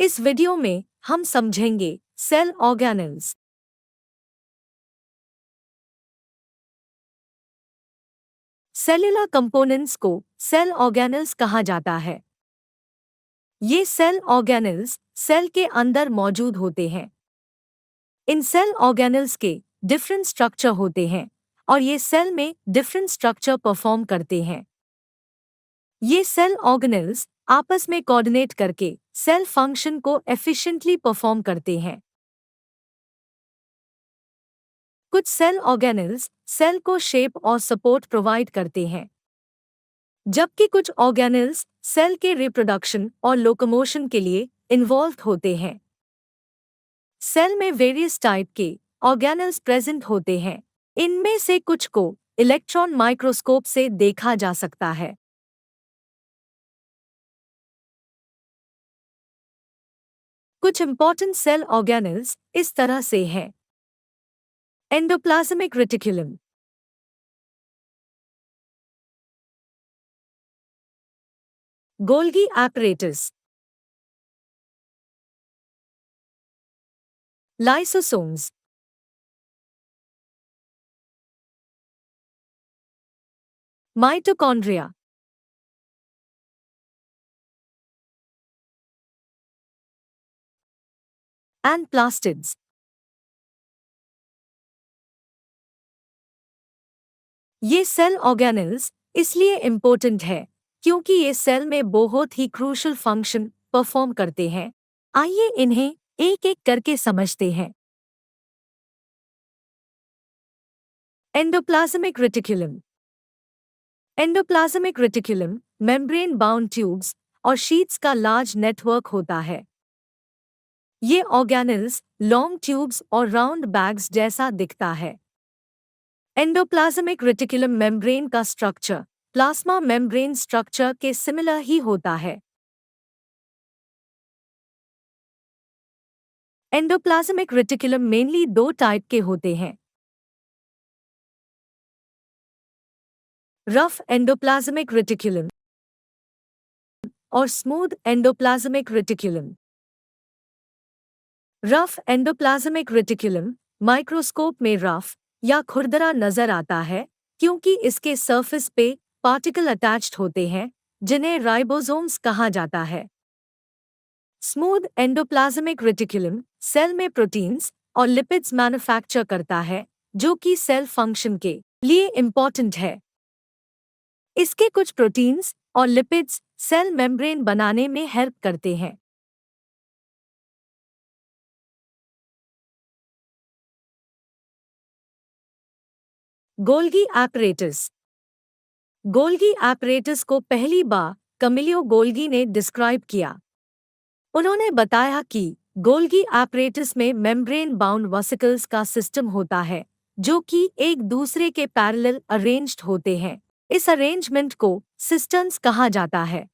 इस वीडियो में हम समझेंगे सेल ऑर्गेनेल्स। सेल्यूलर कंपोनेंट्स को सेल ऑर्गेनेल्स कहा जाता है। ये सेल ऑर्गेनेल्स सेल के अंदर मौजूद होते हैं। इन सेल ऑर्गेनेल्स के डिफरेंट स्ट्रक्चर होते हैं और ये सेल में डिफरेंट स्ट्रक्चर परफॉर्म करते हैं। ये सेल ऑर्गेनेल्स आपस में कोऑर्डिनेट करके सेल फंक्शन को एफिशिएंटली परफॉर्म करते हैं। कुछ सेल ऑर्गेनेल्स सेल को शेप और सपोर्ट प्रोवाइड करते हैं, जबकि कुछ ऑर्गेनेल्स सेल के रिप्रोडक्शन और लोकोमोशन के लिए इन्वॉल्व होते हैं। सेल में वेरियस टाइप के ऑर्गेनेल्स प्रेजेंट होते हैं। इनमें से कुछ को इलेक्ट्रॉन माइक्रोस्कोप से देखा जा सकता है। कुछ इंपॉर्टेंट सेल ऑर्गेनेल्स इस तरह से हैं। Endoplasmic reticulum, Golgi apparatus, lysosomes, mitochondria, and plastids. ये सेल ऑर्गेनेल्स इसलिए इम्पोर्टेंट है क्योंकि ये सेल में बहुत ही क्रूशल फंक्शन परफॉर्म करते हैं। आइए इन्हें एक एक करके समझते हैं। Endoplasmic reticulum. Endoplasmic reticulum membrane bound tubes और शीट्स का लार्ज नेटवर्क होता है। ये ऑर्गेनेल्स लॉन्ग ट्यूब्स और राउंड बैग्स जैसा दिखता है। एंडोप्लाज्मिक रेटिकुलम मेम्ब्रेन का स्ट्रक्चर प्लाज्मा मेम्ब्रेन स्ट्रक्चर के सिमिलर ही होता है। एंडोप्लाज्मिक रेटिकुलम मेनली दो टाइप के होते हैं, रफ एंडोप्लाज्मिक रेटिकुलम और smooth endoplasmic reticulum. Rough endoplasmic reticulum microscope में रफ या खुरदरा नजर आता है क्योंकि इसके सरफेस पे पार्टिकल अटैच्ड होते हैं जिन्हें राइबोसोम्स कहा जाता है। स्मूथ एंडोप्लाज्मिक रेटिकुलम सेल में प्रोटीन्स और लिपिड्स मैन्युफैक्चर करता है जो कि सेल फंक्शन के लिए इम्पॉर्टेंट है। इसके कुछ प्रोटीन्स और लिपिड्स सेल मेम्ब्रेन बनाने में हेल्प करते हैं। Golgi apparatus। गोल्गी apparatus को पहली बार कमिलियो गोल्गी ने डिस्क्राइब किया। उन्होंने बताया कि गोल्गी apparatus में मेम्ब्रेन बाउंड वेसिकल्स का सिस्टम होता है जो कि एक दूसरे के पैरेलल अरेंज्ड होते हैं। इस अरेंजमेंट को सिस्टम्स कहा जाता है।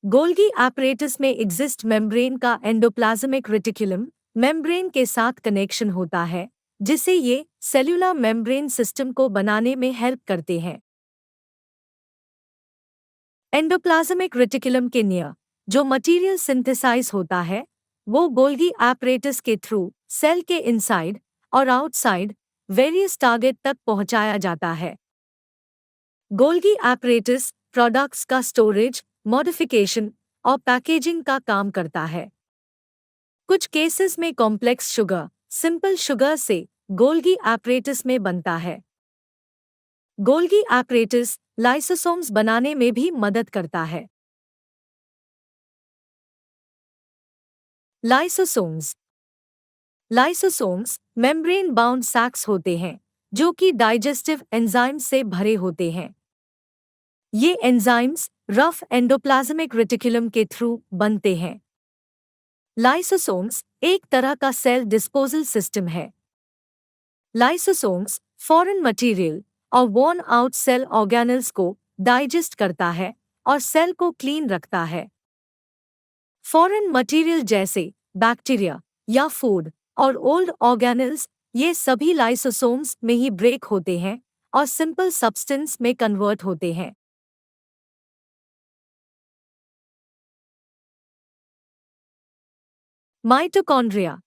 गोल्गी apparatus में एग्जिस्ट मेम्ब्रेन का एंडोप्लाज्मिक रेटिकुलम मेम्ब्रेन के साथ कनेक्शन होता है जिसे ये सेल्यूलर मेम्ब्रेन सिस्टम को बनाने में हेल्प करते हैं। एंडोप्लाज्मिक रेटिकुलम के नियर जो मटेरियल सिंथेसाइज होता है वो गोल्गी apparatus के थ्रू सेल के इनसाइड और आउटसाइड वेरियस टारगेट तक पहुंचाया जाता है। गोल्गी apparatus प्रोडक्ट्स का स्टोरेज, मॉडिफिकेशन और पैकेजिंग का काम करता है। कुछ केसेस में कॉम्प्लेक्स शुगर सिंपल शुगर से गोल्गी apparatus में बनता है। गोल्गी apparatus लाइसोसोम्स बनाने में भी मदद करता है। लाइसोसोम्स। लाइसोसोम्स मेम्ब्रेन बाउंड सैक्स होते हैं जो कि डाइजेस्टिव एंजाइम्स से भरे होते हैं। ये एंजाइम्स रफ एंडोप्लाज्मिक रेटिकुलम के थ्रू बनते हैं। लाइसोसोम्स एक तरह का सेल डिस्पोजल सिस्टम है। लाइसोसोम्स फॉरेन मटेरियल और वॉर्न आउट सेल ऑर्गेनेल्स को डाइजेस्ट करता है और सेल को क्लीन रखता है। फॉरेन मटेरियल जैसे बैक्टीरिया या फूड और ओल्ड ऑर्गेनेल्स ये सभी लाइसोसोम्स में ही ब्रेक होते हैं और सिंपल सब्सटेंस में कन्वर्ट होते हैं। माइटोकॉन्ड्रिया।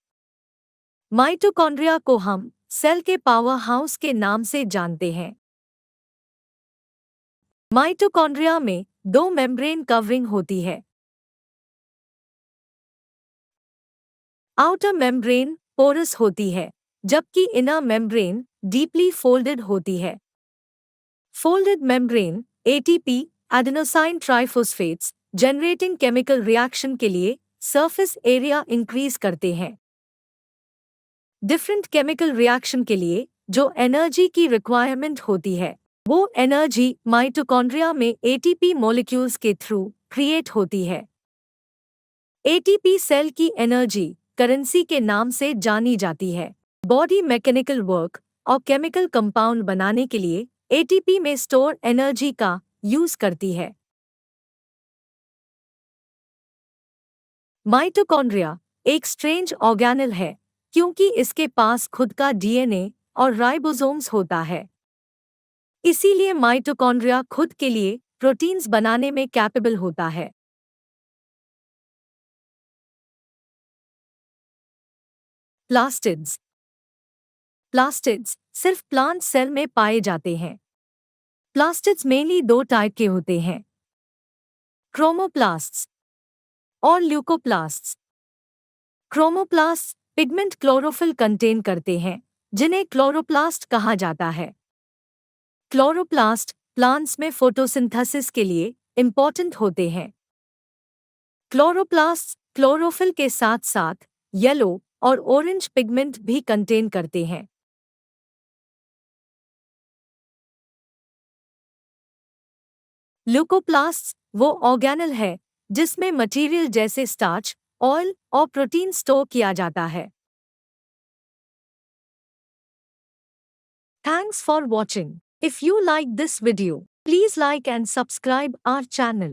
माइटोकॉन्ड्रिया को हम सेल के पावर हाउस के नाम से जानते हैं। माइटोकॉन्ड्रिया में दो मेम्ब्रेन कवरिंग होती है। आउटर मेम्ब्रेन पोरस होती है, जबकि इनर मेम्ब्रेन डीपली फोल्डेड होती है। Folded membrane ATP adenosine triphosphates generating chemical reaction के लिए सरफेस एरिया इंक्रीज करते हैं। डिफरेंट केमिकल रिएक्शन के लिए जो एनर्जी की रिक्वायरमेंट होती है, वो एनर्जी माइटोकॉन्ड्रिया में एटीपी मॉलिक्यूल्स के थ्रू क्रिएट होती है। एटीपी सेल की एनर्जी करेंसी के नाम से जानी जाती है। बॉडी मैकेनिकल वर्क और केमिकल कंपाउंड बनाने के लिए एटीपी में स्टोर एनर्जी का यूज करती है। माइटोकॉन्ड्रिया एक स्ट्रेंज ऑर्गेनेल है क्योंकि इसके पास खुद का डीएनए और राइबोसोम्स होता है। इसीलिए माइटोकॉन्ड्रिया खुद के लिए प्रोटीन्स बनाने में कैपेबल होता है। प्लास्टिड्स। प्लास्टिड्स सिर्फ प्लांट सेल में पाए जाते हैं। प्लास्टिड्स मेनली दो टाइप के होते हैं, क्रोमोप्लास्ट्स और ल्यूकोप्लास्ट्स। क्रोमोप्लास्ट्स पिगमेंट क्लोरोफिल कंटेन करते हैं, जिन्हें क्लोरोप्लास्ट कहा जाता है। क्लोरोप्लास्ट प्लांट्स में फोटोसिंथेसिस के लिए इंपॉर्टेंट होते हैं। क्लोरोप्लास्ट क्लोरोफिल के साथ साथ येलो और ऑरेंज पिगमेंट भी कंटेन करते हैं। ल्यूकोप्लास्ट्स वो ऑर्गेनेल है जिसमें मटेरियल जैसे स्टार्च, ऑयल और प्रोटीन स्टोर किया जाता है। Thanks for watching. If you like this video, please like and subscribe our channel.